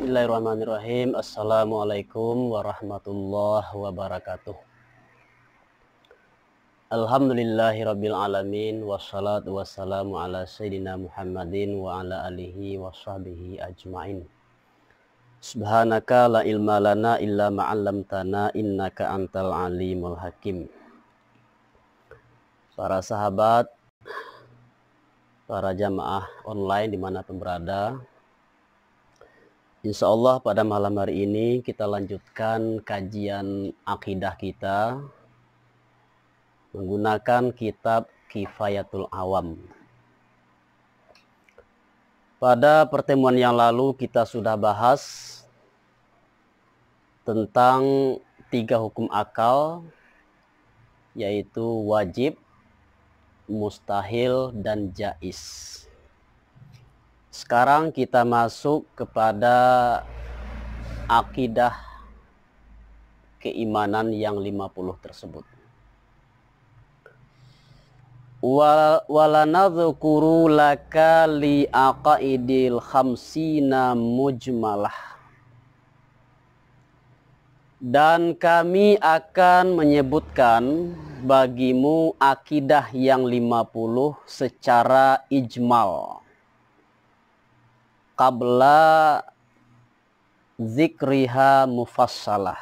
Bismillahirrahmanirrahim. Assalamualaikum warahmatullahi wabarakatuh. Alhamdulillahirabbil alamin, wassalatu wassalamu ala sayyidina Muhammadin wa ala alihi washabbihi ajmain. Subhanaka la ilma lana illa ma 'allamtana innaka antal alimul hakim. Para sahabat, para jamaah online dimanapun berada, insya Allah pada malam hari ini kita lanjutkan kajian akidah kita menggunakan kitab Kifayatul Awam. Pada pertemuan yang lalu kita sudah bahas tentang 3 hukum akal, yaitu wajib, mustahil, dan jaiz. Sekarang kita masuk kepada akidah keimanan yang 50 tersebut. Walanadhkuru laka li aqaidil khamsina mujmalah. Dan kami akan menyebutkan bagimu akidah yang 50 secara ijmal, qabla zikriha mufassalah,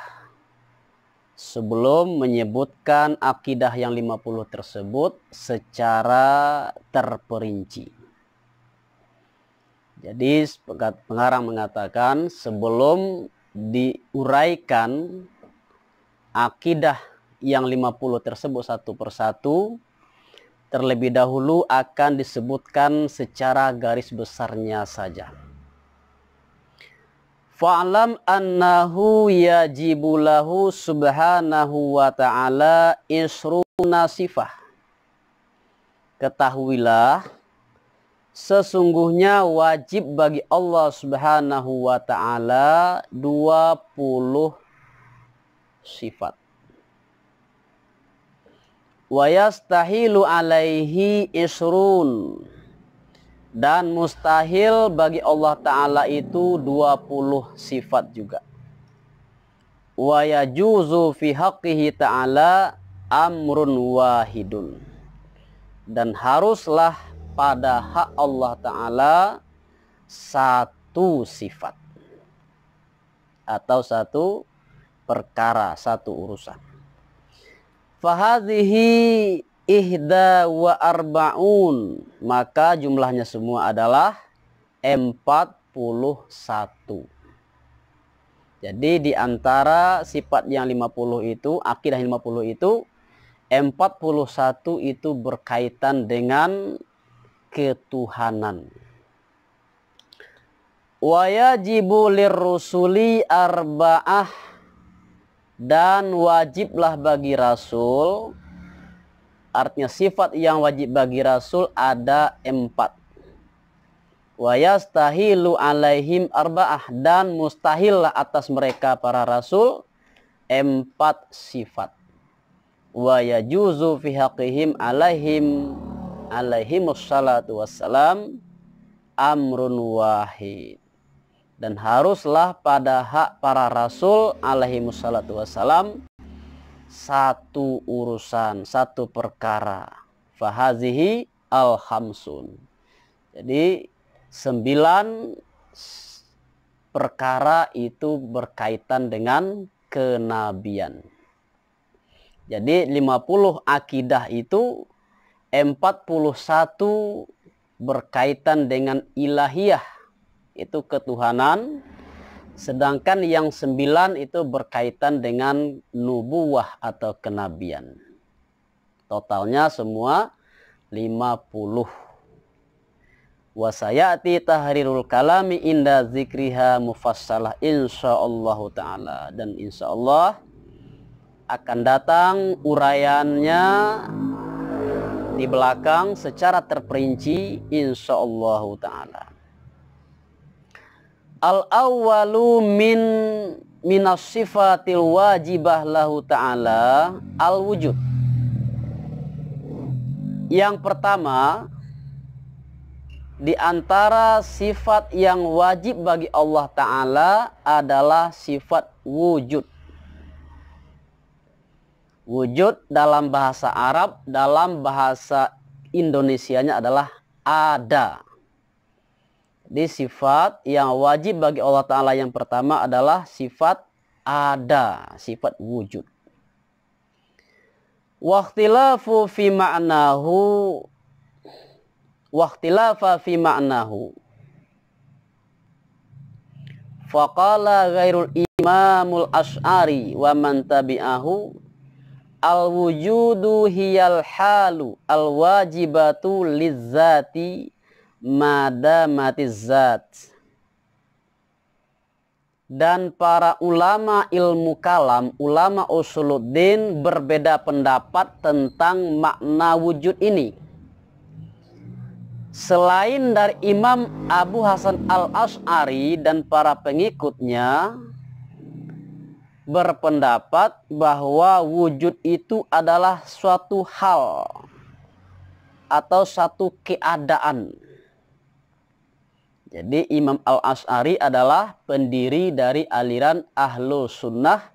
sebelum menyebutkan akidah yang 50 tersebut secara terperinci. Jadi pengarang mengatakan sebelum diuraikan akidah yang 50 tersebut satu persatu, terlebih dahulu akan disebutkan secara garis besarnya saja. Fa'lam annahu yajibu lahu subhanahu wa ta'ala isruna sifah. Ketahuilah, sesungguhnya wajib bagi Allah subhanahu wa ta'ala 20 sifat. Wa yastahilu alaihi isrun, dan mustahil bagi Allah Ta'ala itu 20 sifat juga. Wa yajuzu fi haqqihi ta'ala amrun wahidun, dan haruslah pada hak Allah Ta'ala satu sifat atau satu perkara, satu urusan. Fahadhihi ihda wa arba'un, maka jumlahnya semua adalah 41. Jadi di antara sifat yang 50 itu, akidah 50 itu, 41 itu berkaitan dengan ketuhanan. Wa yajibu lirrusuli arba'ah, dan wajiblah bagi Rasul, artinya sifat yang wajib bagi Rasul ada 4. Wa yastahilu alaihim arba'ah, dan mustahillah atas mereka para Rasul 4 sifat. Wa yajuzu fi haqqihim alaihimus salatu wassalam amrun wahid, dan haruslah pada hak para Rasul alaihimus salatu wassalam satu urusan, satu perkara. Fahazihi al-khamsun. Jadi 9 perkara itu berkaitan dengan kenabian. Jadi 50 akidah itu 41 berkaitan dengan ilahiyah, itu ketuhanan. Sedangkan yang 9 itu berkaitan dengan nubuwah atau kenabian. Totalnya semua 50. Wa sayati tahrirul kalami inda zikriha mufassalah insyaallah ta'ala. Dan insyaallah akan datang uraiannya di belakang secara terperinci insyaallah ta'ala. Al-awwalu minas sifatil wajibah lahu ta'ala al-wujud. Yang pertama Di antara sifat yang wajib bagi Allah Ta'ala adalah sifat wujud. Wujud dalam bahasa Arab, dalam bahasa Indonesianya adalah ada. Jadi sifat yang wajib bagi Allah Ta'ala yang pertama adalah sifat ada, sifat wujud. Wakhtilafu fi ma'nahu, wakhtilafa fi ma'nahu. Faqala ghairul imamul Asy'ari wa man tabi'ahu al-wujudu hiyal halu al-wajibatu lizzati madamatiz zat. Dan para ulama ilmu kalam, ulama usuluddin berbeda pendapat tentang makna wujud ini. Selain dari Imam Abu Hasan al-Asy'ari dan para pengikutnya berpendapat bahwa wujud itu adalah suatu hal atau satu keadaan. Jadi Imam al-Asy'ari adalah pendiri dari aliran Ahlus Sunnah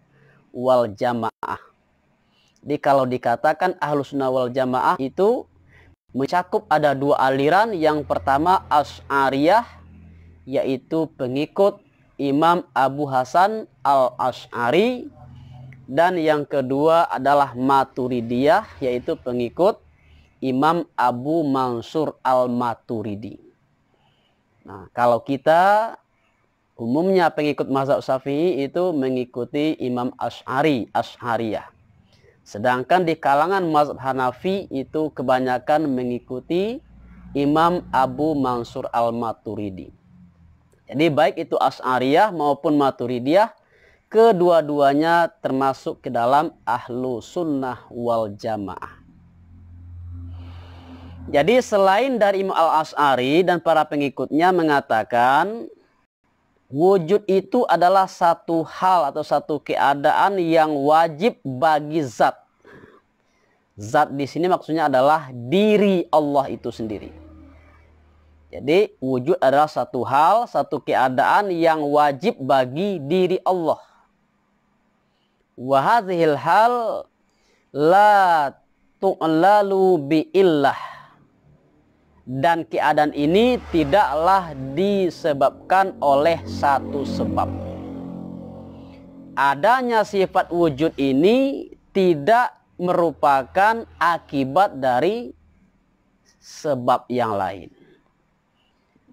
wal Jamaah. Jadi kalau dikatakan Ahlus Sunnah wal Jamaah itu mencakup ada dua aliran. Yang pertama Asy'ariyah, yaitu pengikut Imam Abu Hasan al-Asy'ari. Dan yang kedua adalah Maturidiyah, yaitu pengikut Imam Abu Mansur al-Maturidi. Nah, kalau kita umumnya pengikut mazhab Syafi'i itu mengikuti Imam Asy'ari, Asy'ariyah. Sedangkan di kalangan mazhab Hanafi itu kebanyakan mengikuti Imam Abu Mansur al-Maturidi. Jadi baik itu Asy'ariyah maupun Maturidiyah, kedua-duanya termasuk ke dalam Ahlu Sunnah wal Jamaah. Jadi selain dari Imam al-Asy'ari dan para pengikutnya mengatakan wujud itu adalah satu hal atau satu keadaan yang wajib bagi zat. Zat di sini maksudnya adalah diri Allah itu sendiri. Jadi wujud adalah satu hal, satu keadaan yang wajib bagi diri Allah. Wa hadhil hal la tu'lalu bi illah. Dan keadaan ini tidaklah disebabkan oleh satu sebab. Adanya sifat wujud ini tidak merupakan akibat dari sebab yang lain.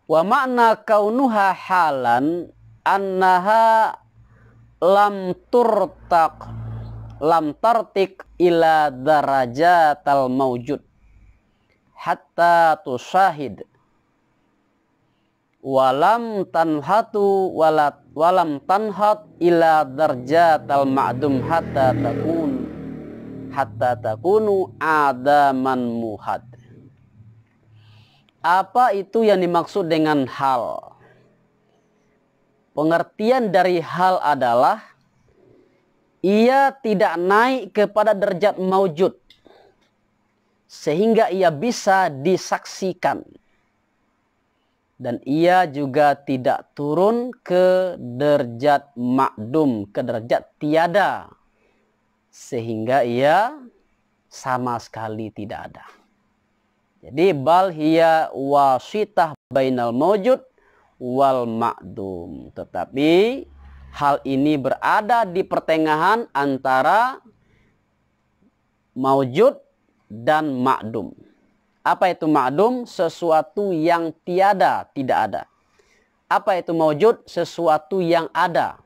Wa makna kaunuha halan annaha lam tartik ila darajatal mawjud hatta tusyahid walam tanhat ila darjatal ma'dum hatta takunu adaman muhad. Apa itu yang dimaksud dengan hal? Pengertian dari hal adalah ia tidak naik kepada derajat maujud sehingga ia bisa disaksikan. Dan ia juga tidak turun ke derajat ma'dum, ke derajat tiada, sehingga ia sama sekali tidak ada. Jadi bal hiya wasitah bainal maujud wal ma'dum. Tetapi hal ini berada di pertengahan antara maujud dan ma'dum. Apa itu ma'dum? Sesuatu yang tiada, tidak ada. Apa itu maujud? Sesuatu yang ada.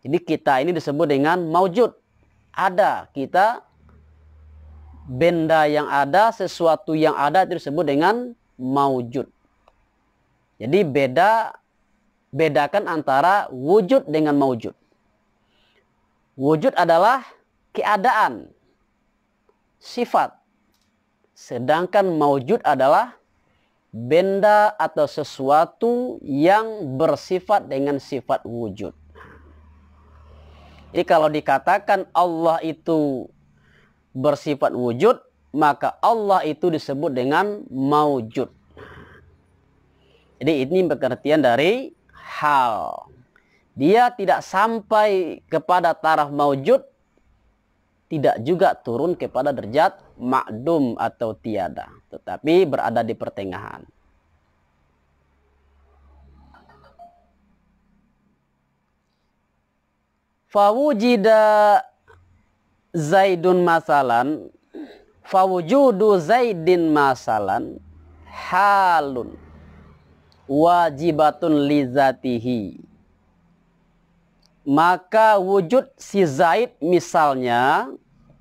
Jadi kita ini disebut dengan maujud. Ada, kita benda yang ada, sesuatu yang ada itu disebut dengan maujud. Jadi bedakan antara wujud dengan maujud. Wujud adalah keadaan, sifat. Sedangkan maujud adalah benda atau sesuatu yang bersifat dengan sifat wujud. Jadi kalau dikatakan Allah itu bersifat wujud, maka Allah itu disebut dengan maujud. Jadi ini pengertian dari hal. Dia tidak sampai kepada taraf maujud, tidak juga turun kepada derajat ma'dum atau tiada, tetapi berada di pertengahan. Fawujida Zaidun masalan, fawujudu Zaidin masalan halun wajibatun lizatihi. Maka wujud si Zaid misalnya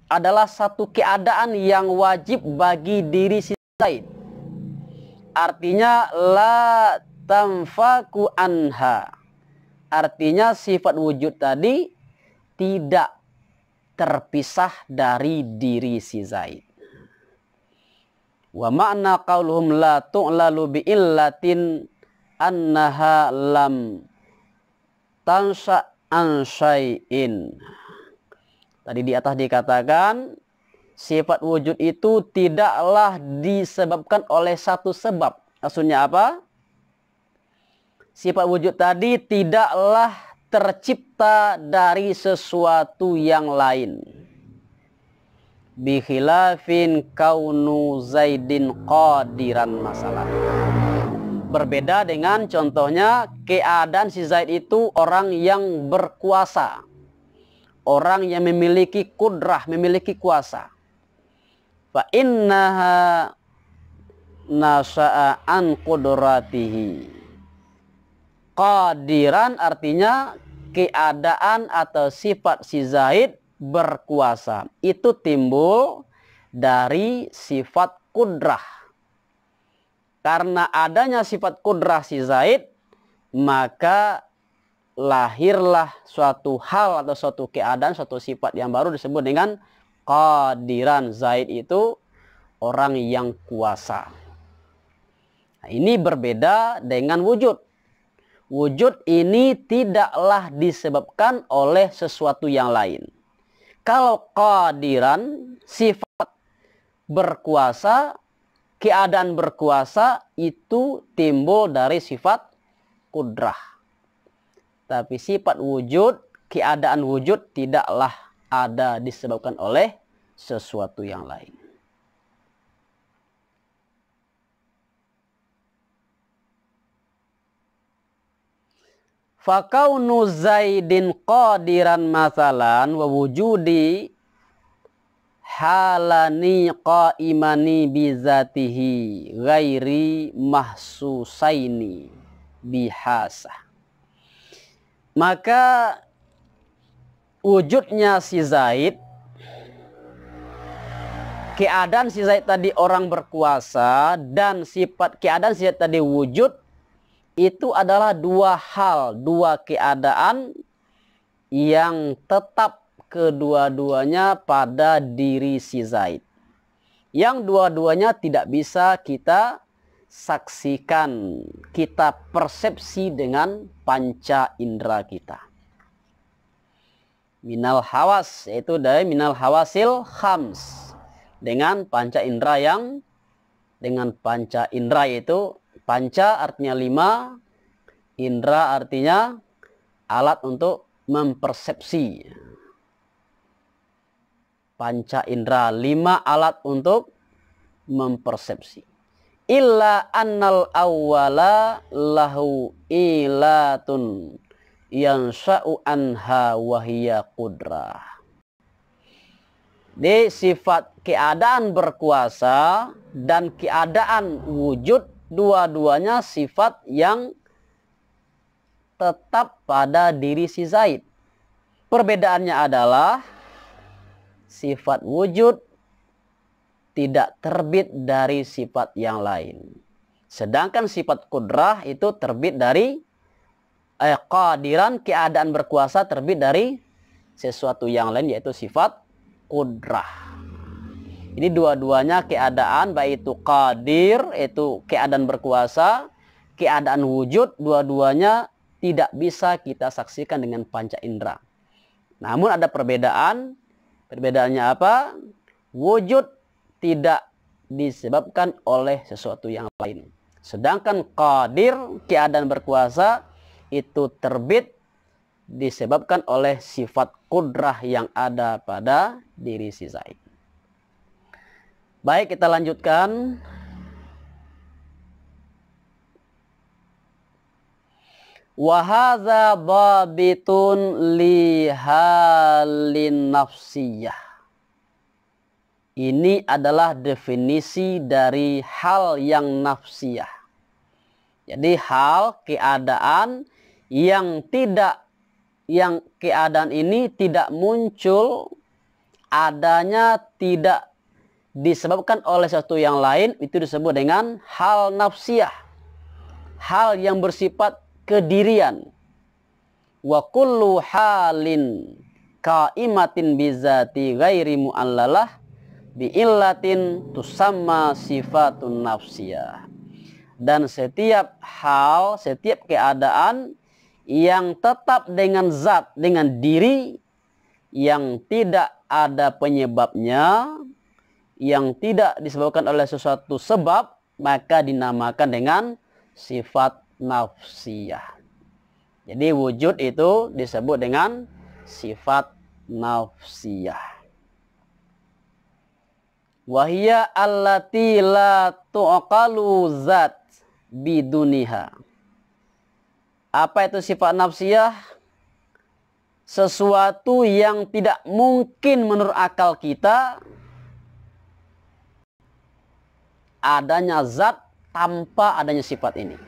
adalah satu keadaan yang wajib bagi diri si Zaid. Artinya la tanfaku anha. Artinya sifat wujud tadi tidak terpisah dari diri si Zaid. Wa makna qauluhum la tu'lalu bi illatin annaha lam tansa an syai'in. Tadi di atas dikatakan sifat wujud itu tidaklah disebabkan oleh satu sebab. Maksudnya apa? Sifat wujud tadi tidaklah tercipta dari sesuatu yang lain. Bi khilafin kaunu Zaidin qadiran masalah. Berbeda dengan contohnya keadaan si Zaid itu orang yang berkuasa. Orang yang memiliki kudrah, memiliki kuasa. Fa innaha nasa'a an qudratihi. Qadiran artinya keadaan atau sifat si Zaid berkuasa. Itu timbul dari sifat kudrah. Karena adanya sifat kudrah si Zaid, maka lahirlah suatu hal atau suatu keadaan, suatu sifat yang baru disebut dengan qadiran. Zaid itu orang yang kuasa. Nah, ini berbeda dengan wujud. Wujud ini tidaklah disebabkan oleh sesuatu yang lain. Kalau qadiran, sifat berkuasa, keadaan berkuasa itu timbul dari sifat kudrah. Tapi sifat wujud, keadaan wujud tidaklah ada disebabkan oleh sesuatu yang lain. Fakaunu Zaidin qadiran masalan wa wujudi halani qaimani bizatihi ghairi mahsusaini bihasa. Maka wujudnya si Zaid, keadaan si Zaid tadi orang berkuasa, dan sifat keadaan si Zaid tadi wujud, itu adalah dua hal, dua keadaan yang tetap kedua-duanya pada diri si Zaid. Yang dua-duanya tidak bisa kita saksikan, kita persepsi dengan panca indera kita. Minal hawas, yaitu dari minal hawasil khams. Dengan panca indera yang, dengan panca indera yaitu, panca artinya 5, indera artinya alat untuk mempersepsi. Panca indera 5 alat untuk mempersepsi. Illa annal awwala lahu ilatun yansha'u anha wahiyya qudrah. Di sifat keadaan berkuasa dan keadaan wujud, dua-duanya sifat yang tetap pada diri si Zaid. Perbedaannya adalah sifat wujud tidak terbit dari sifat yang lain. Sedangkan sifat kudrah itu terbit dari qadiran, keadaan berkuasa terbit dari sesuatu yang lain, yaitu sifat kudrah. Ini dua-duanya keadaan, baik itu qadir, itu keadaan berkuasa, keadaan wujud, dua-duanya tidak bisa kita saksikan dengan panca indera. Namun ada perbedaan. Perbedaannya apa? Wujud tidak disebabkan oleh sesuatu yang lain. Sedangkan qadir, keadaan berkuasa, itu terbit disebabkan oleh sifat kudrah yang ada pada diri si Zaid. Baik, kita lanjutkan. Wa hadza babitun li halin nafsiyah. Ini adalah definisi dari hal yang nafsiyah. Jadi hal, keadaan yang keadaan ini tidak muncul, adanya tidak disebabkan oleh sesuatu yang lain, itu disebut dengan hal nafsiyah. Hal yang bersifat kedirian. Wa kullu halin qaimatin bizati ghairi mu'allalah bi illatin tusamma sifatun nafsiyah. Dan setiap hal, setiap keadaan yang tetap dengan zat, dengan diri, yang tidak ada penyebabnya, yang tidak disebabkan oleh sesuatu sebab, maka dinamakan dengan sifat nafsiyah. Jadi wujud itu disebut dengan sifat nafsiyah. Wahia allati la tu'qalu zat biduniha. Apa itu sifat nafsiyah? Sesuatu yang tidak mungkin menurut akal kita adanya zat tanpa adanya sifat ini.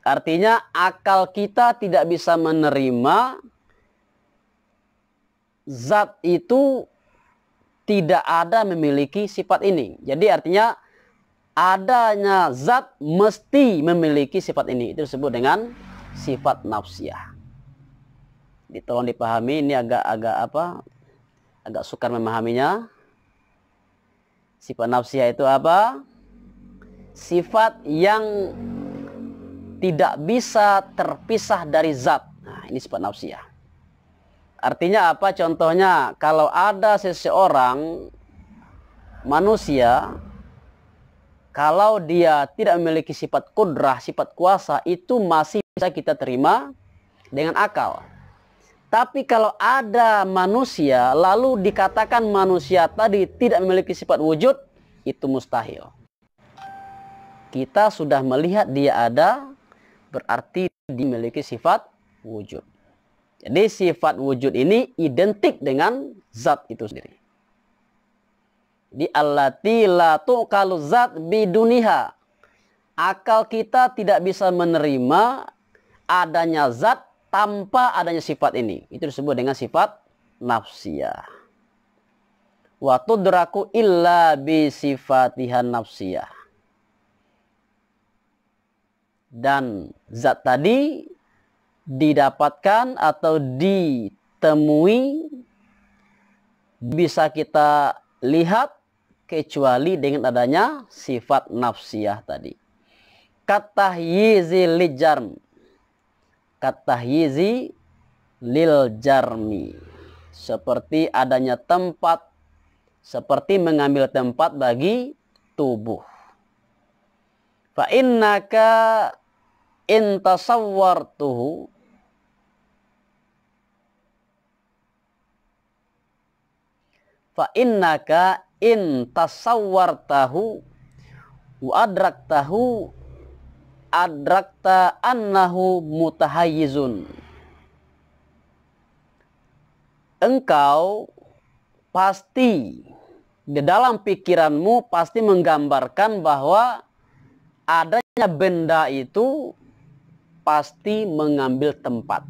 Artinya akal kita tidak bisa menerima zat itu tidak ada memiliki sifat ini. Jadi artinya adanya zat mesti memiliki sifat ini. Itu disebut dengan sifat nafsiyah. Tolong dipahami, ini agak sukar memahaminya. Sifat nafsiyah itu apa? Sifat yang tidak bisa terpisah dari zat. Nah, ini sifat nafsiyah. Artinya apa? Contohnya, kalau ada seseorang manusia, kalau dia tidak memiliki sifat kudrah, sifat kuasa, itu masih bisa kita terima dengan akal. Tapi kalau ada manusia, lalu dikatakan manusia tadi tidak memiliki sifat wujud, itu mustahil. Kita sudah melihat dia ada, berarti dia memiliki sifat wujud. Jadi sifat wujud ini identik dengan zat itu sendiri. Di allati la tuqalu zat biduniha. Akal kita tidak bisa menerima adanya zat tanpa adanya sifat ini. Itu disebut dengan sifat nafsiyah. Wa tudraku illa bi sifatihan nafsiyah. Dan zat tadi didapatkan atau ditemui, bisa kita lihat kecuali dengan adanya sifat nafsiyah tadi. Katahyizi lijarm. Katahyizi lil jarmi. Seperti adanya tempat, seperti mengambil tempat bagi tubuh. Fa innaka in tasawwartuhu fa innaka in tasawwartahu wa adraktahu adrakta annahu mutahayyizun. Engkau pasti di dalam pikiranmu pasti menggambarkan bahwa adanya benda itu pasti mengambil tempat.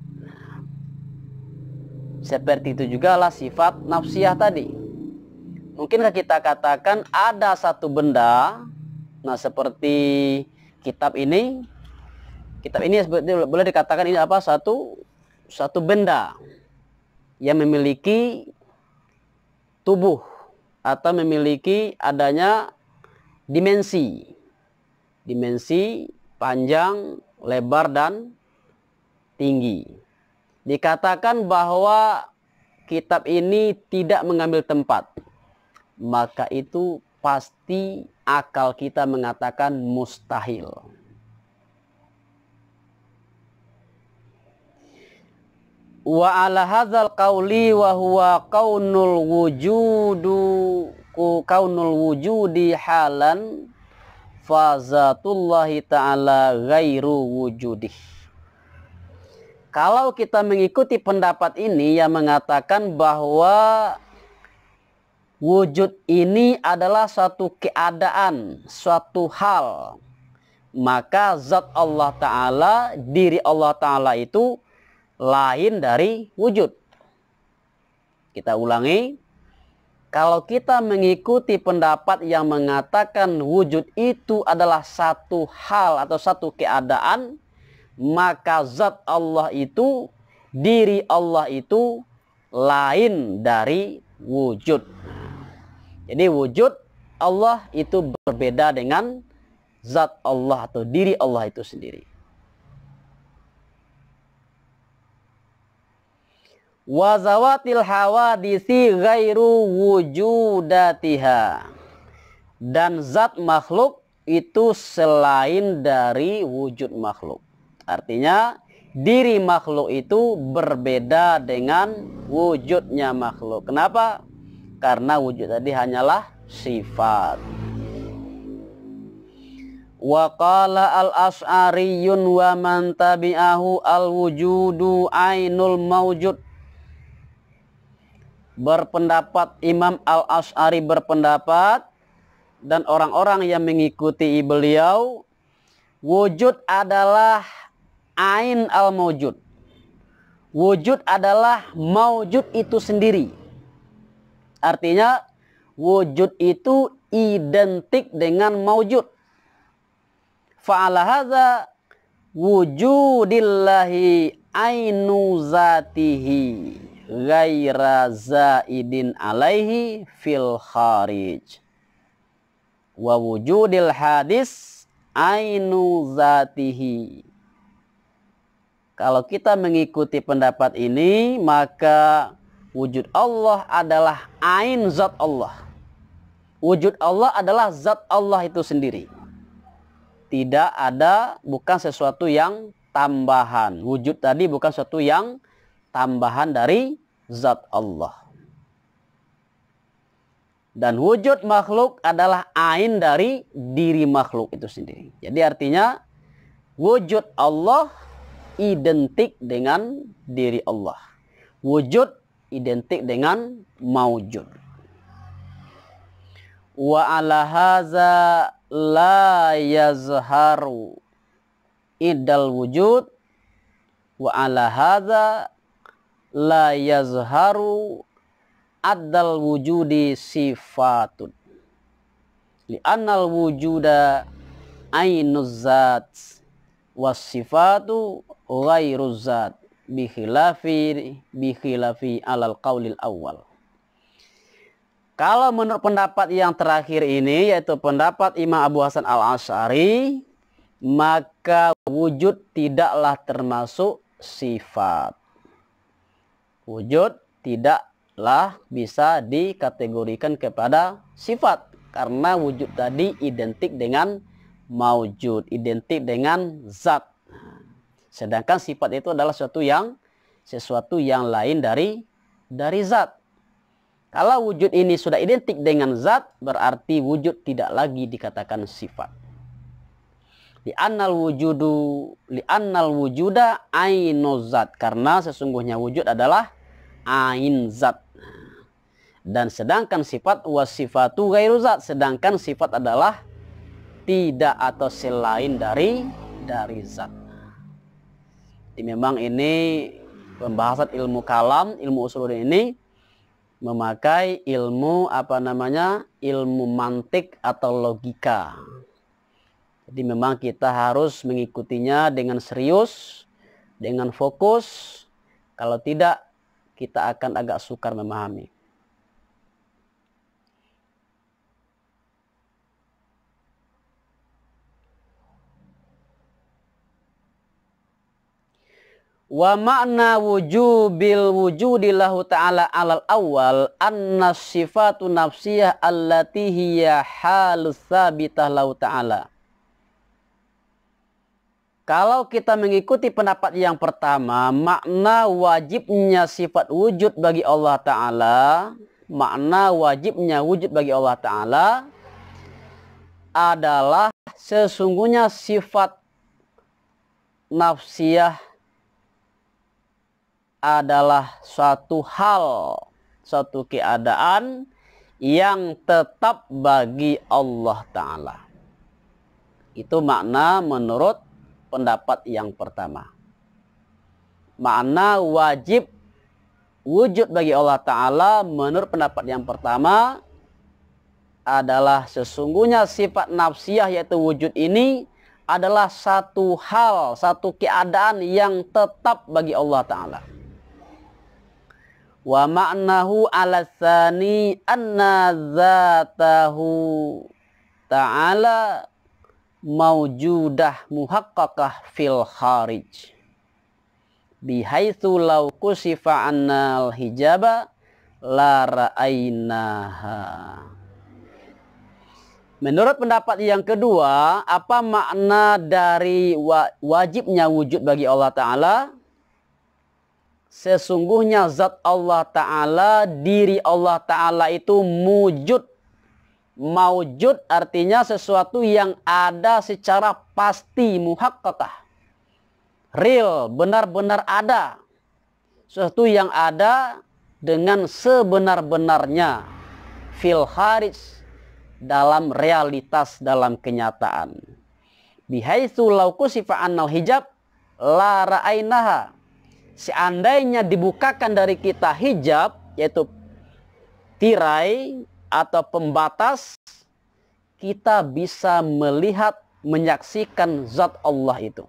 Seperti itu juga lah sifat nafsiyah tadi. Mungkinkah kita katakan ada satu benda, nah seperti kitab ini boleh dikatakan ini apa? Satu benda yang memiliki tubuh atau memiliki adanya dimensi panjang, lebar, dan tinggi. Dikatakan bahwa kitab ini tidak mengambil tempat, maka itu pasti akal kita mengatakan mustahil. Wa ala hadzal qauli wa huwa kaunul wujudi halan fazatullahi ta'ala ghairu wujudih. Kalau kita mengikuti pendapat ini yang mengatakan bahwa wujud ini adalah suatu keadaan, suatu hal, maka zat Allah Ta'ala, diri Allah Ta'ala itu lain dari wujud. Kita ulangi, kalau kita mengikuti pendapat yang mengatakan wujud itu adalah satu hal atau satu keadaan, maka zat Allah itu, diri Allah itu lain dari wujud. Jadi wujud Allah itu berbeda dengan zat Allah atau diri Allah itu sendiri. Wa zawatil hawadisi ghairu wujudatiha. Dan zat makhluk itu selain dari wujud makhluk. Artinya diri makhluk itu berbeda dengan wujudnya makhluk. Kenapa? Karena wujud tadi hanyalah sifat. Wa qala al-Asy'ariyun wa man tabi'ahu al-wujudu ainul mawjud. Berpendapat Imam Al-Asy'ari berpendapat, dan orang-orang yang mengikuti beliau, wujud adalah ain al-mawjud. Wujud adalah mawjud itu sendiri. Artinya wujud itu identik dengan mawjud. Fa'ala hadza wujudillahi ainu zatihi ghaira zaidin alaihi fil kharij. Wa wujudil hadis ainu zatihi. Kalau kita mengikuti pendapat ini, maka wujud Allah adalah ain zat Allah. Wujud Allah adalah zat Allah itu sendiri. Tidak ada, bukan sesuatu yang tambahan. Wujud tadi bukan sesuatu yang tambahan dari zat Allah. Dan wujud makhluk adalah ain dari diri makhluk itu sendiri. Jadi artinya wujud Allah identik dengan diri Allah. Wujud identik dengan maujud. Wa ala haza la yazharu idal wujud. Wa ala haza la yazharu addal wujudi sifatun. Li'annal wujuda ainuz zat was sifatu ghairuz zat bikhilafi alal qaulil awal. Kalau menurut pendapat yang terakhir ini, yaitu pendapat Imam Abu Hasan Al-Asy'ari, maka wujud tidaklah termasuk sifat. Wujud tidaklah bisa dikategorikan kepada sifat. Karena wujud tadi identik dengan maujud, identik dengan zat. Sedangkan sifat itu adalah sesuatu yang lain dari zat. Kalau wujud ini sudah identik dengan zat, berarti wujud tidak lagi dikatakan sifat. Li'annal wujuda ainuz zat. Karena sesungguhnya wujud adalah ain zat. Dan sedangkan sifat wasifatu ghairu zat. Sedangkan sifat adalah tidak atau selain dari zat. Jadi memang ini pembahasan ilmu kalam, ilmu usuluddin ini memakai ilmu ilmu mantik atau logika. Jadi memang kita harus mengikutinya dengan serius, dengan fokus. Kalau tidak, kita akan agak sukar memahami. Wa makna wujubil wujudillahu ta'ala alal awal anna sifatu nafsiyah allati hiya halus sabitah lahu ta'ala. Kalau kita mengikuti pendapat yang pertama, makna wajibnya sifat wujud bagi Allah Ta'ala, makna wajibnya wujud bagi Allah Ta'ala adalah sesungguhnya sifat nafsiyah adalah suatu hal, suatu keadaan yang tetap bagi Allah Ta'ala. Itu makna menurut pendapat yang pertama. Makna wajib wujud bagi Allah Ta'ala menurut pendapat yang pertama adalah sesungguhnya sifat nafsiyah yaitu wujud ini adalah satu hal, satu keadaan yang tetap bagi Allah Ta'ala. Wa ma'nahu ala tsani anna dzatahu ta'ala maujudah muhaqqaqah fil kharij bihaitsu law kusifa annal hijaba la ra'ainaha. Menurut pendapat yang kedua, apa makna dari wajibnya wujud bagi Allah Ta'ala? Sesungguhnya zat Allah Ta'ala, diri Allah Ta'ala itu mujud. Maujud artinya sesuatu yang ada secara pasti, muhaqqaqah. Real, benar-benar ada. Sesuatu yang ada dengan sebenar-benarnya. Fil kharij, dalam realitas, dalam kenyataan. Bihaitsu law kusifa annal hijab la ra'ainaha. Seandainya dibukakan dari kita hijab, yaitu tirai atau pembatas, kita bisa melihat, menyaksikan zat Allah itu.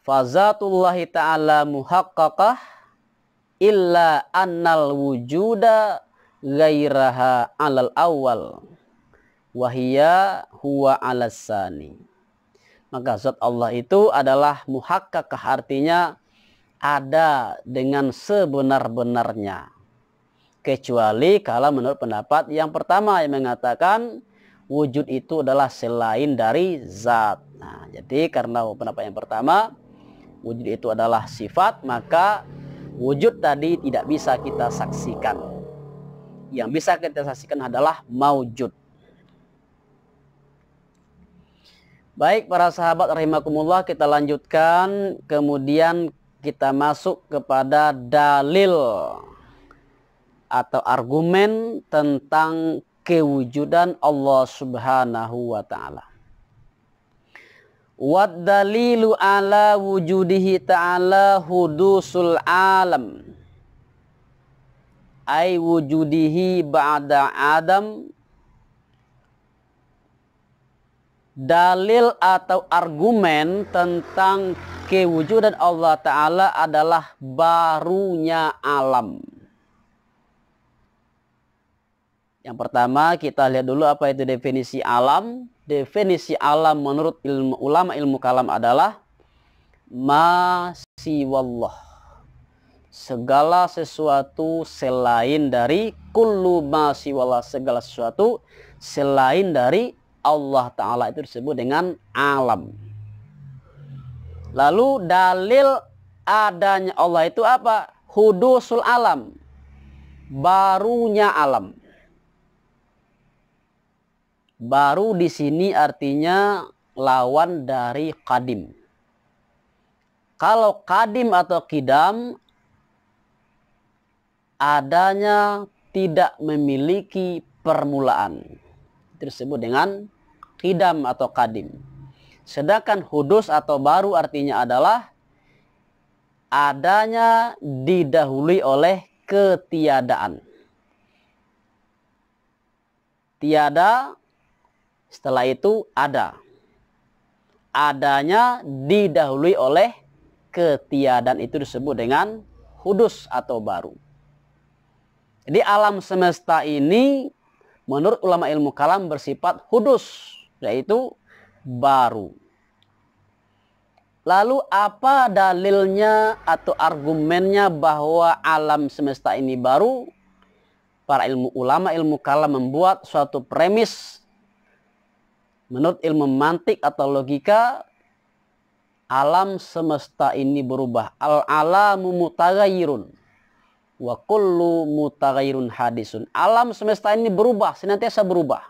Fazatullahi ta'ala muhaqqaqah illa annal wujuda ghairaha alal awal wahiyya huwa alasani. Maka zat Allah itu adalah muhaqqaqah, artinya ada dengan sebenar-benarnya. Kecuali kalau menurut pendapat yang pertama yang mengatakan wujud itu adalah selain dari zat. Nah, jadi karena pendapat yang pertama wujud itu adalah sifat, maka wujud tadi tidak bisa kita saksikan. Yang bisa kita saksikan adalah maujud. Baik para sahabat rahimakumullah, kita lanjutkan. Kemudian kita masuk kepada dalil atau argumen tentang kewujudan Allah Subhanahu wa ta'ala. Wad dalilu ala wujudihi ta'ala hudusul alam. Ay wujudihi ba'da adam. Dalil atau argumen tentang kewujudan Allah Ta'ala adalah barunya alam. Yang pertama kita lihat dulu apa itu definisi alam. Definisi alam menurut ulama ilmu kalam adalah ma siwallah. Segala sesuatu selain dari kullu ma siwallah. Segala sesuatu selain dari Allah Ta'ala itu disebut dengan alam. Lalu dalil adanya Allah itu apa? Hudusul alam. Barunya alam. Baru di sini artinya lawan dari qadim. Kalau qadim atau qidam adanya tidak memiliki permulaan. Itu disebut dengan qidam atau qadim. Sedangkan hudus atau baru artinya adalah adanya didahului oleh ketiadaan. Tiada, setelah itu ada. Adanya didahului oleh ketiadaan, itu disebut dengan hudus atau baru. Jadi alam semesta ini menurut ulama ilmu kalam bersifat hudus, yaitu baru. Lalu apa dalilnya atau argumennya bahwa alam semesta ini baru? Para ulama ilmu kalam membuat suatu premis menurut ilmu mantik atau logika, alam semesta ini berubah. Al-alamu mutaghayyirun wa kullu mutaghayyirun hadisun. Alam semesta ini berubah, senantiasa berubah.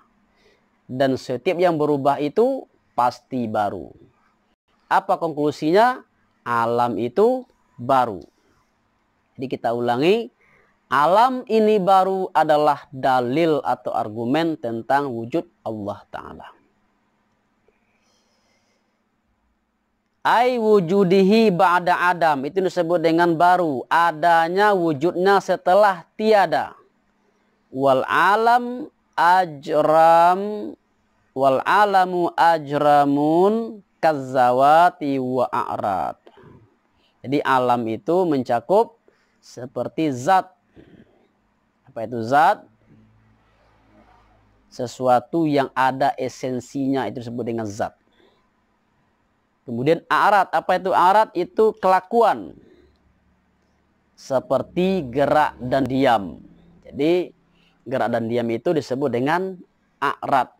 Dan setiap yang berubah itu pasti baru. Apa konklusinya? Alam itu baru. Jadi kita ulangi, alam ini baru adalah dalil atau argumen tentang wujud Allah Ta'ala. Ai wujudihi ba'da adam, itu disebut dengan baru, adanya wujudnya setelah tiada. Wal alam ajram, wal alamu ajramun kazzawati wa a'rad. Jadi alam itu mencakup seperti zat. Apa itu zat? Sesuatu yang ada esensinya, itu disebut dengan zat. Kemudian a'rad, apa itu a'rad? Itu kelakuan. Seperti gerak dan diam. Jadi gerak dan diam itu disebut dengan a'rad.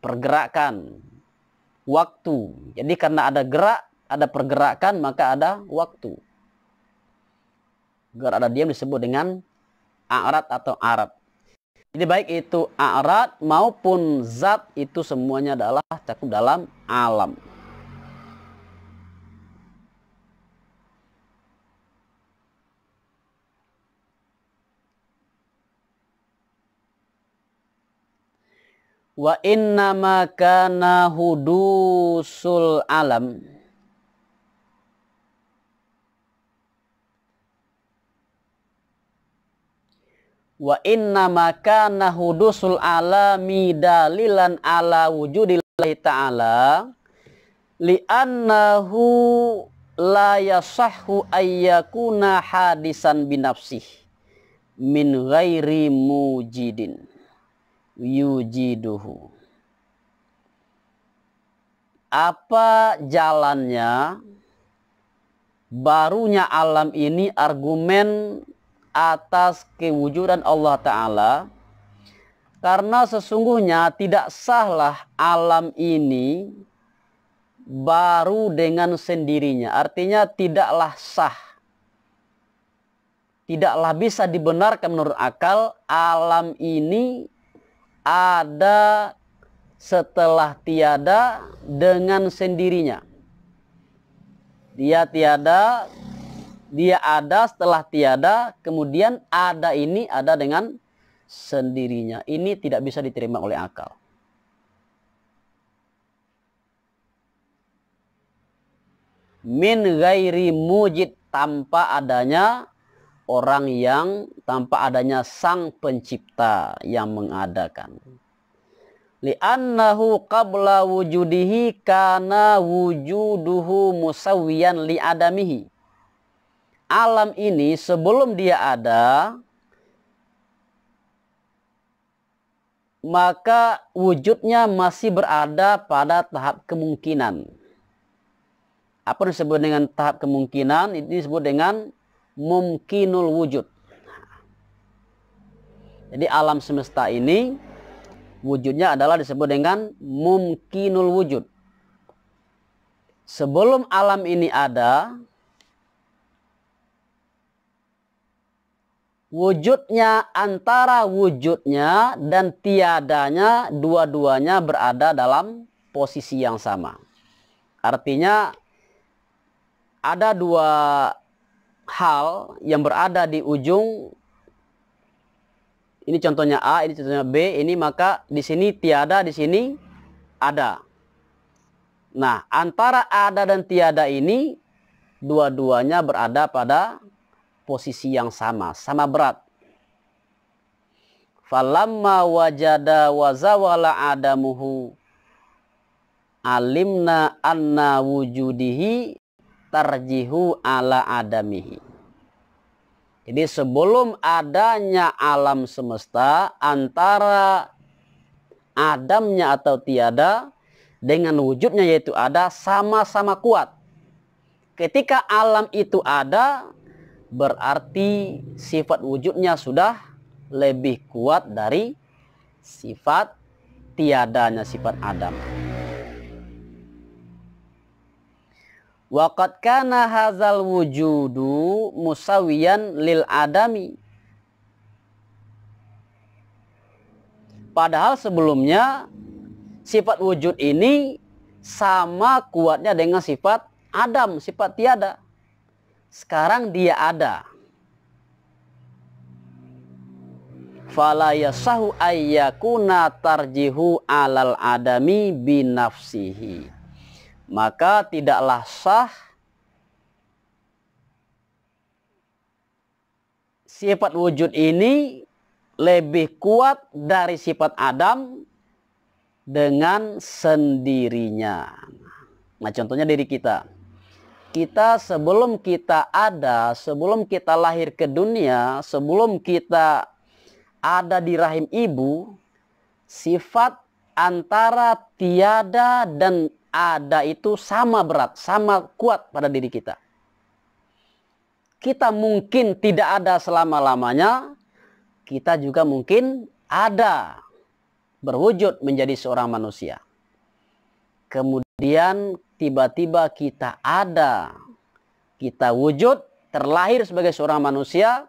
Pergerakan. Waktu. Jadi karena ada gerak, ada pergerakan, maka ada waktu. Gerak dan diam disebut dengan a'rad atau arad. Jadi baik itu a'rad maupun zat, itu semuanya adalah cakup dalam alam. Wa innama kana hudusul alam wa innama kana hudusul alami dalilan ala wujudillahi ta'ala li'annahu la yasahhu ayyakuna hadisan binafsih min ghairi mujidin yujiduhu. Apa jalannya barunya alam ini argumen atas kewujudan Allah Ta'ala? Karena sesungguhnya tidak sahlah alam ini baru dengan sendirinya. Artinya tidaklah sah, tidaklah bisa dibenarkan menurut akal alam ini ada setelah tiada dengan sendirinya. Dia tiada, dia ada setelah tiada, kemudian ada ini ada dengan sendirinya. Ini tidak bisa diterima oleh akal. Min ghairi mujid, tanpa adanya orang yang, tanpa adanya sang pencipta yang mengadakan. Li'annahu qabla wujudihi kana wujuduhu musawwiyan li'adamihi. Alam ini sebelum dia ada, maka wujudnya masih berada pada tahap kemungkinan. Apa disebut dengan tahap kemungkinan? Itu disebut dengan mumkinul wujud. Jadi alam semesta ini wujudnya adalah disebut dengan mumkinul wujud. Sebelum alam ini ada, wujudnya, antara wujudnya dan tiadanya, dua-duanya berada dalam posisi yang sama. Artinya ada dua hal yang berada di ujung, ini contohnya A, ini contohnya B, ini maka di sini tiada, di sini ada. Nah, antara ada dan tiada ini dua-duanya berada pada posisi yang sama, sama berat. Falamma wajada wa zawala adamuhu alimna anna wujudihi tarjihu ala adamihi. Jadi sebelum adanya alam semesta, antara adamnya atau tiada, dengan wujudnya yaitu ada sama-sama kuat. Ketika alam itu ada, berarti sifat wujudnya sudah lebih kuat dari sifat tiadanya sifat adam. Waqad kana hazal wujudu musawiyan lil adami. Padahal sebelumnya sifat wujud ini sama kuatnya dengan sifat adam, sifat tiada. Sekarang dia ada. Fala yasahu ayyakuna tarjihu alal adami binafsihi. Maka tidaklah sah sifat wujud ini lebih kuat dari sifat adam dengan sendirinya. Nah, contohnya diri kita. Kita sebelum kita ada, sebelum kita lahir ke dunia, sebelum kita ada di rahim ibu, sifat antara tiada dan ada itu sama berat, sama kuat pada diri kita. Kita mungkin tidak ada selama-lamanya, kita juga mungkin ada, berwujud menjadi seorang manusia. Kemudian tiba-tiba kita ada, kita wujud, terlahir sebagai seorang manusia,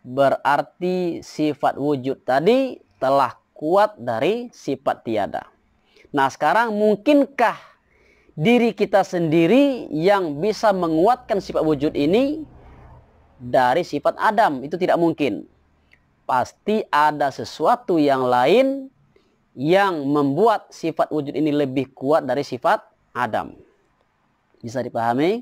berarti sifat wujud tadi telah kuat dari sifat tiada. Nah, sekarang mungkinkah diri kita sendiri yang bisa menguatkan sifat wujud ini dari sifat adam? Itu tidak mungkin. Pasti ada sesuatu yang lain yang membuat sifat wujud ini lebih kuat dari sifat adam. Bisa dipahami?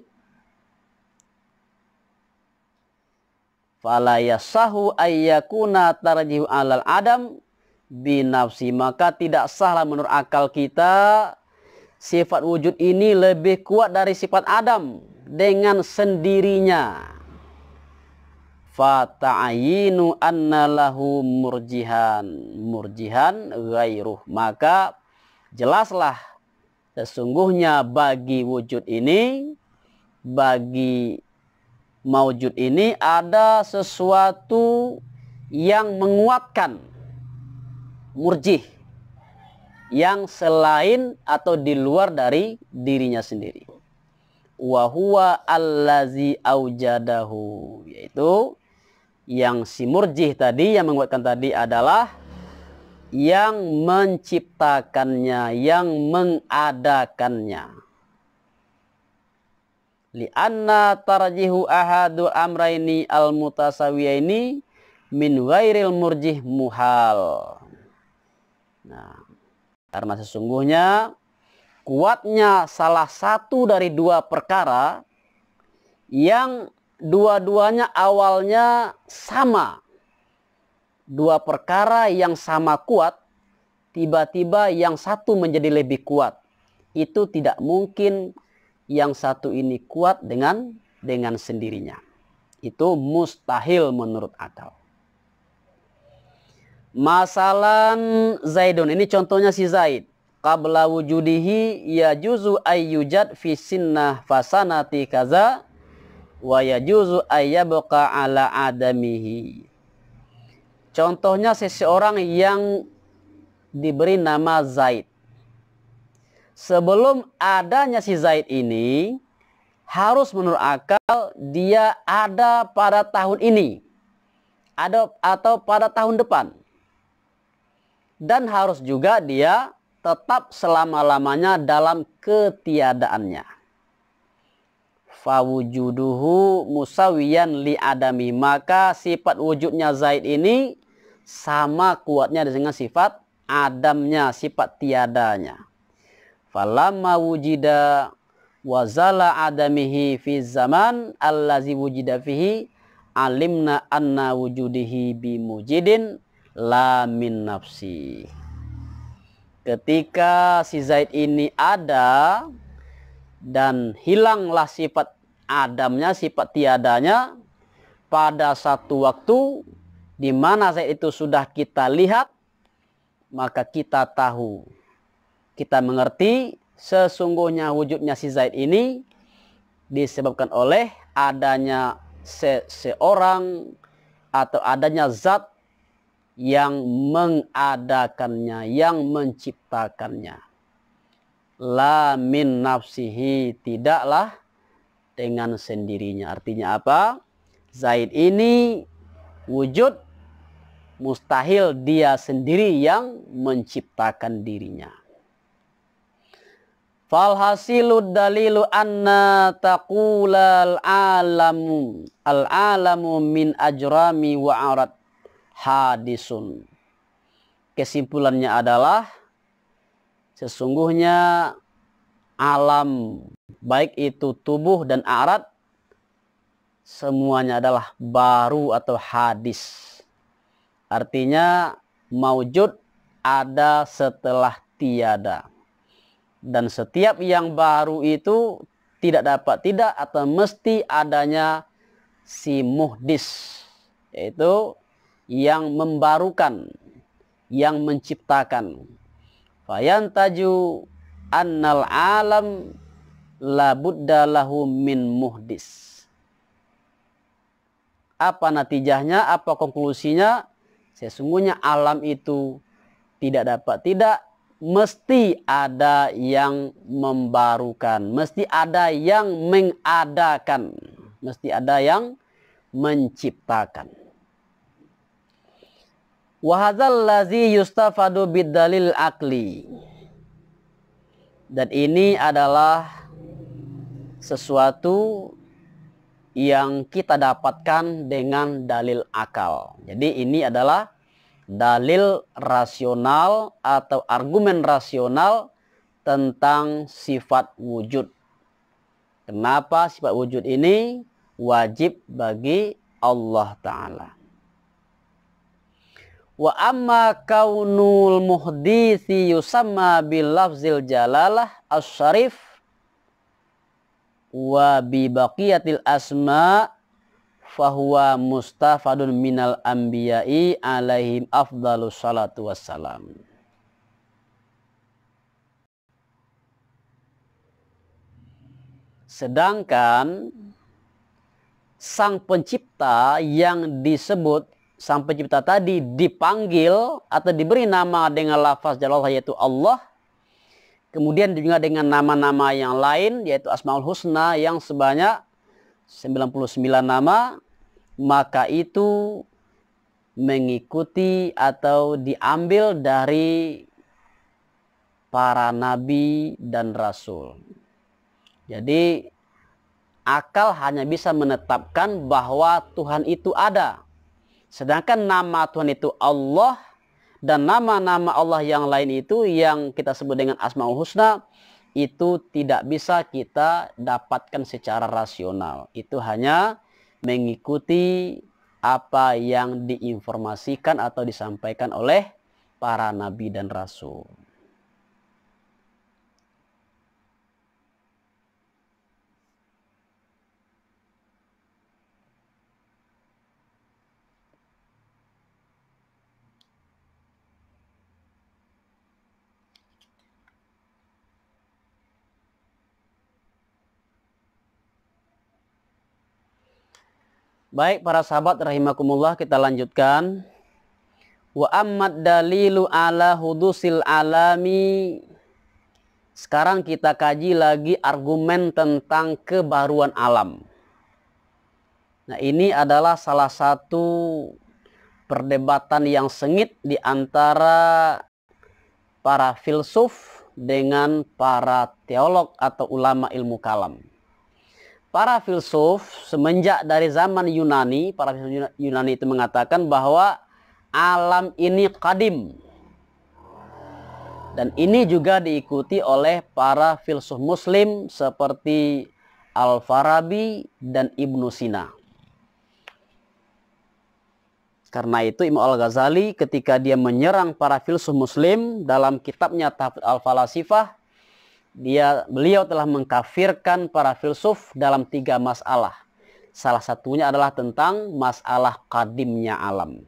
Fala yasahu ayyakuna tarjihu alal adam binafsi. Maka tidak sahlah menurut akal kita sifat wujud ini lebih kuat dari sifat adam dengan sendirinya. Fata'ayinu anna lahu murjihan ghairuh. Maka jelaslah sesungguhnya bagi wujud ini, bagi maujud ini ada sesuatu yang menguatkan, murjih, yang selain atau di luar dari dirinya sendiri. Wa huwa allazi aujadahu, yaitu yang si murjih tadi, yang menguatkan tadi adalah yang menciptakannya, yang mengadakannya. Li'anna tarjihu ahadul amraini al-mutasawiyaini min ghairil murjih muhal. Nah, karena sesungguhnya kuatnya salah satu dari dua perkara yang dua-duanya awalnya sama. Dua perkara yang sama kuat, tiba-tiba yang satu menjadi lebih kuat. Itu tidak mungkin yang satu ini kuat dengan sendirinya. Itu mustahil menurut akal. Masalan Zaidun, ini contohnya si Zaid. Qabla wujudihi yajuzu ayyujad fi sinnah fasanati kaza wa yajuzu ayyabqa ala adamihi. Contohnya seseorang yang diberi nama Zaid. Sebelum adanya si Zaid ini, harus menurut akal dia ada pada tahun ini, ada atau pada tahun depan. Dan harus juga dia tetap selama-lamanya dalam ketiadaannya. Fawujuduhu musawiyan li adami. Maka sifat wujudnya Zaid ini sama kuatnya dengan sifat adamnya, sifat tiadanya. Falamma wujida wazala adamihi fi zaman allazi wujida fihi alimna anna wujudihi bimujidin la min nafsi. Ketika si Zaid ini ada dan hilanglah sifat adamnya, sifat tiadanya pada satu waktu di mana Zaid itu sudah kita lihat, maka kita tahu kita mengerti sesungguhnya wujudnya si Zaid ini disebabkan oleh adanya seorang atau adanya zat yang mengadakannya, yang menciptakannya. La min nafsihi, tidaklah dengan sendirinya. Artinya apa? Zaid ini wujud, mustahil dia sendiri yang menciptakan dirinya. Falhasilud dalilu anna taqulal al-alamu min ajrami wa arad hadisun. Kesimpulannya adalah sesungguhnya alam, baik itu tubuh dan arat, semuanya adalah baru atau hadis. Artinya maujud, ada setelah tiada. Dan setiap yang baru itu tidak dapat tidak atau mesti adanya si muhdis, yaitu yang membarukan, yang menciptakan. Fayantaju annal alam labudda lahu min muhdis. Apa natijahnya? Apa konklusinya? Sesungguhnya alam itu tidak dapat tidak, mesti ada yang membarukan, mesti ada yang mengadakan, mesti ada yang menciptakan. Wahadzal ladzi yustafadu bidalil akli. Dan ini adalah sesuatu yang kita dapatkan dengan dalil akal. Jadi ini adalah dalil rasional atau argumen rasional tentang sifat wujud. Kenapa sifat wujud ini wajib bagi Allah Ta'ala. Wa amma kaunul muhdisi yusamma bil lafzil jalalah as-syarif wa bi baqiyatil asma fahuwa mustafadun minal anbiya'i alaihim afdalus salatu wassalam. Sedangkan sang pencipta yang disebut, sang pencipta tadi dipanggil atau diberi nama dengan lafaz jalalah yaitu Allah. Kemudian juga dengan nama-nama yang lain yaitu Asmaul Husna yang sebanyak 99 nama. Maka itu mengikuti atau diambil dari para nabi dan rasul. Jadi akal hanya bisa menetapkan bahwa Tuhan itu ada. Sedangkan nama Tuhan itu Allah dan nama-nama Allah yang lain itu yang kita sebut dengan Asmaul Husna itu tidak bisa kita dapatkan secara rasional. Itu hanya mengikuti apa yang diinformasikan atau disampaikan oleh para nabi dan rasul. Baik para sahabat rahimakumullah, kita lanjutkan. Wa ammad dalilu ala hudusil alami. Sekarang kita kaji lagi argumen tentang kebaruan alam. Nah, ini adalah salah satu perdebatan yang sengit di antara para filsuf dengan para teolog atau ulama ilmu kalam. Para filsuf semenjak dari zaman Yunani, para filsuf Yunani itu mengatakan bahwa alam ini qadim. Dan ini juga diikuti oleh para filsuf muslim seperti Al-Farabi dan Ibnu Sina. Karena itu Imam Al-Ghazali ketika dia menyerang para filsuf muslim dalam kitabnya Tahfidz Al-Falasifah, beliau telah mengkafirkan para filsuf dalam 3 masalah. Salah satunya adalah tentang masalah qadimnya alam.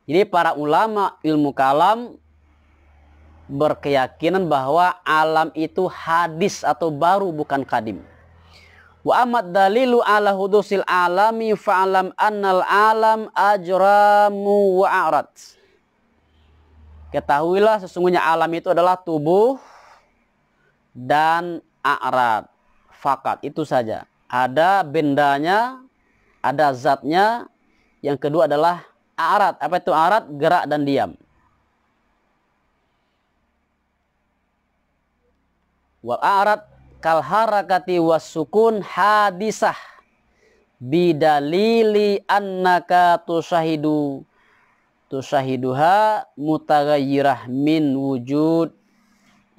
Jadi para ulama ilmu kalam berkeyakinan bahwa alam itu hadis atau baru, bukan kadim. Wa amat dalilu ala hudusil alami fa'alam annal alam ajramu wa a'rad. Ketahuilah sesungguhnya alam itu adalah tubuh dan a'rad. Fakat itu saja. Ada bendanya, ada zatnya. Yang kedua adalah a'rad. Apa itu a'rad? Gerak dan diam. Wal a'rad kal harakati was sukun hadisah bidalili annaka tushahiduha mutaghayyirah min wujud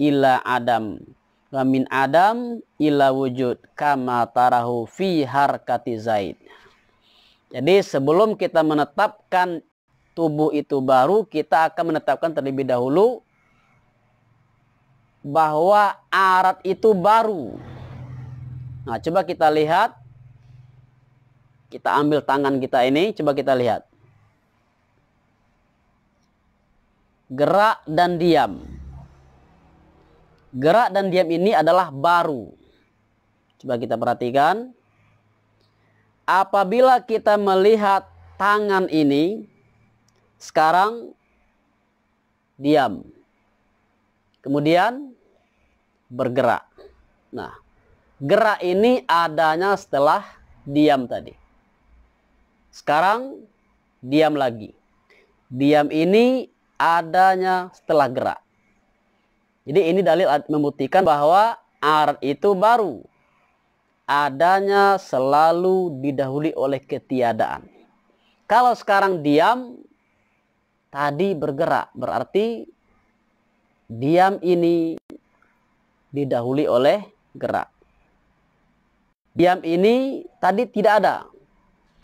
ila adam wa min adam ila wujud kama tarahu fi harkati zaid. Jadi sebelum kita menetapkan tubuh itu baru, kita akan menetapkan terlebih dahulu bahwa a'rad itu baru. Nah, coba kita lihat. Kita ambil tangan kita ini, coba kita lihat. Gerak dan diam. Gerak dan diam ini adalah baru. Coba kita perhatikan. Apabila kita melihat tangan ini, sekarang diam. Kemudian bergerak. Nah, gerak ini adanya setelah diam tadi. Sekarang diam lagi. Diam ini adanya setelah gerak. Jadi ini dalil membuktikan bahwa a'rad itu baru. Adanya selalu didahului oleh ketiadaan. Kalau sekarang diam, tadi bergerak. Berarti diam ini didahului oleh gerak. Diam ini tadi tidak ada.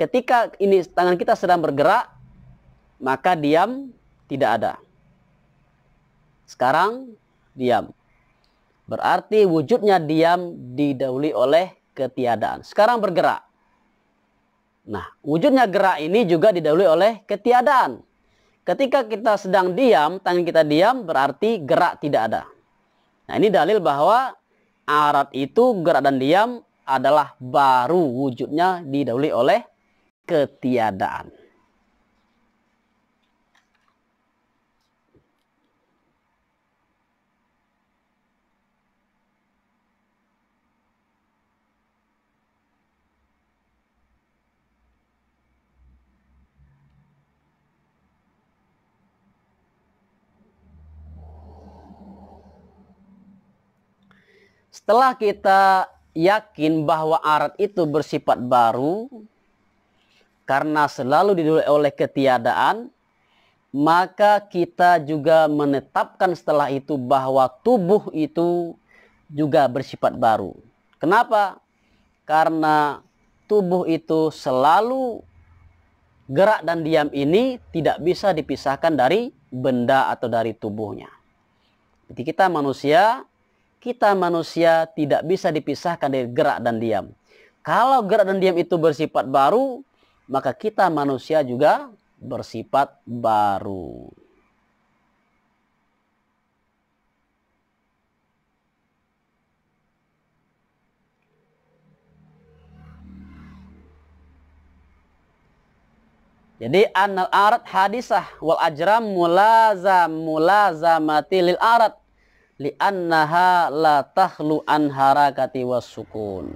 Ketika ini tangan kita sedang bergerak, maka diam tidak ada. Sekarang diam. Berarti wujudnya diam didahului oleh ketiadaan. Sekarang bergerak. Nah, wujudnya gerak ini juga didahului oleh ketiadaan. Ketika kita sedang diam, tangan kita diam, berarti gerak tidak ada. Nah, ini dalil bahwa a'rad itu, gerak dan diam, adalah baru, wujudnya didahului oleh ketiadaan. Setelah kita yakin bahwa a'rad itu bersifat baru, karena selalu didahului oleh ketiadaan, maka kita juga menetapkan setelah itu bahwa tubuh itu juga bersifat baru. Kenapa? Karena tubuh itu selalu gerak dan diam ini tidak bisa dipisahkan dari benda atau dari tubuhnya. Jadi kita manusia tidak bisa dipisahkan dari gerak dan diam. Kalau gerak dan diam itu bersifat baru, maka kita manusia juga bersifat baru. Jadi annal a'rad hadisah wal ajram mulazamati lil a'rad li'annaha la takhlu an harakati was sukun.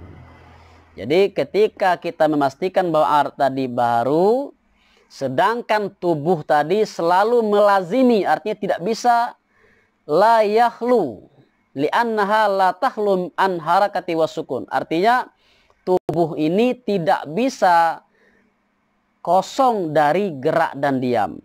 Jadi ketika kita memastikan bahwa a'rad tadi baru, sedangkan tubuh tadi selalu melazimi, artinya tidak bisa, la yakhlu li'annaha la takhlu an harakati was sukun. Artinya tubuh ini tidak bisa kosong dari gerak dan diam.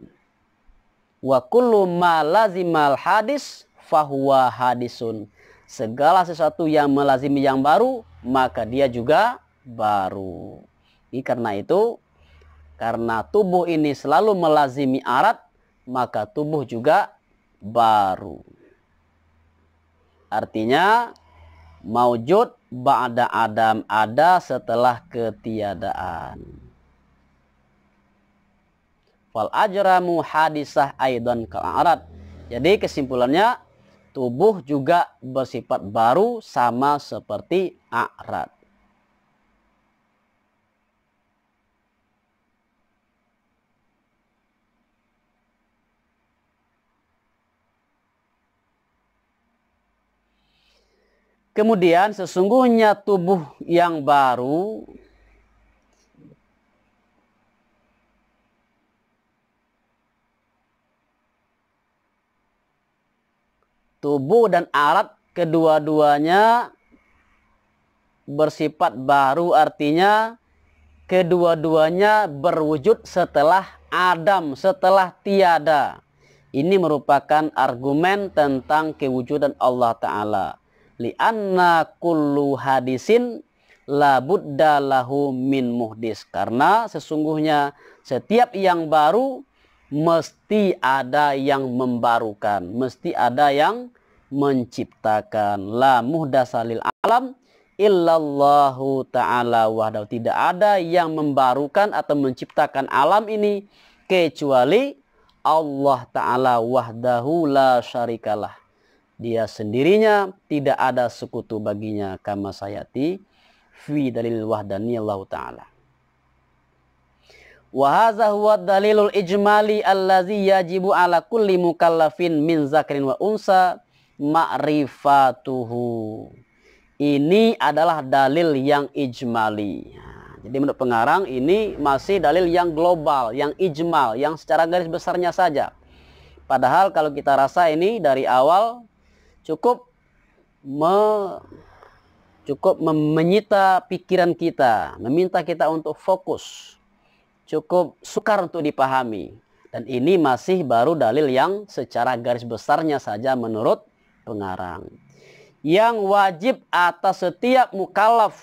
Wa kullu ma lazimal hadis fahuwa hadisun. Segala sesuatu yang melazimi yang baru, maka dia juga baru. Ini karena itu, karena tubuh ini selalu melazimi a'rad, maka tubuh juga baru. Artinya, maujud ba'da adam, ada setelah ketiadaan. Fal ajramu hadisah aidan kal a'rad. Jadi kesimpulannya, tubuh juga bersifat baru sama seperti a'rad. Kemudian sesungguhnya tubuh yang baru tubuh dan a'rad kedua-duanya bersifat baru, artinya kedua-duanya berwujud setelah Adam, setelah tiada. Ini merupakan argumen tentang kewujudan Allah Ta'ala. Li'anna kullu hadisin labudda lahu min muhdis. Karena sesungguhnya setiap yang baru mesti ada yang membarukan, mesti ada yang menciptakan. La muhdasalil alam illallahu ta'ala wahdahu. Tidak ada yang membarukan atau menciptakan alam ini kecuali Allah Ta'ala wahdahu la syarikalah. Dia sendirinya, tidak ada sekutu baginya. Kama sayati fi dalil wahdaniyallahu ta'ala. Wa hadza huwa dalilul ijmali allazi yajibu ala kulli mukallafin min zakrin wa unsa ma'rifatuhu. Ini adalah dalil yang ijmali. Jadi menurut pengarang ini masih dalil yang global, yang ijmal, yang secara garis besarnya saja. Padahal kalau kita rasa ini dari awal cukup menyita pikiran kita, meminta kita untuk fokus, cukup sukar untuk dipahami. Dan ini masih baru dalil yang secara garis besarnya saja menurut pengarang. Yang wajib atas setiap mukallaf,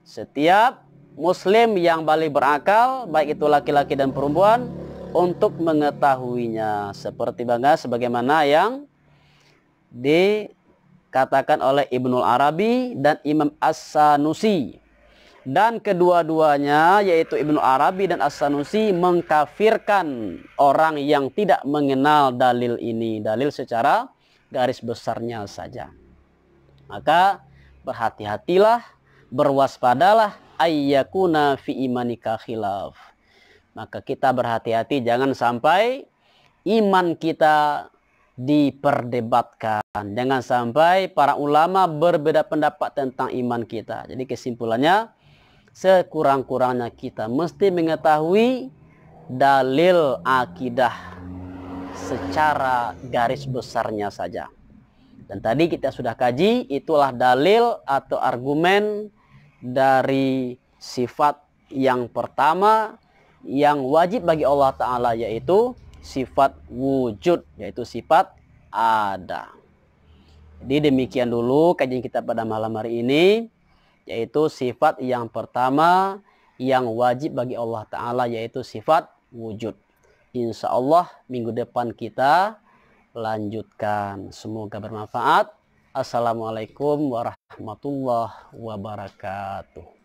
setiap muslim yang balik berakal, baik itu laki-laki dan perempuan, untuk mengetahuinya. Seperti sebagaimana yang dikatakan oleh Ibnul Arabi dan Imam As-Sanusi. Dan kedua-duanya, yaitu Ibnul Arabi dan As-Sanusi, mengkafirkan orang yang tidak mengenal dalil ini. Dalil secara garis besarnya saja. Maka berhati-hatilah, berwaspadalah ayyakuna fi imanika khilaf. Maka kita berhati-hati jangan sampai iman kita diperdebatkan. Jangan sampai para ulama berbeda pendapat tentang iman kita. Jadi kesimpulannya, sekurang-kurangnya kita mesti mengetahui dalil akidah secara garis besarnya saja. Dan tadi kita sudah kaji, itulah dalil atau argumen dari sifat yang pertama yang wajib bagi Allah Ta'ala, yaitu sifat wujud, yaitu sifat ada. Jadi demikian dulu kajian kita pada malam hari ini, yaitu sifat yang pertama yang wajib bagi Allah Ta'ala, yaitu sifat wujud. Insya Allah minggu depan kita lanjutkan. Semoga bermanfaat. Assalamualaikum warahmatullahi wabarakatuh.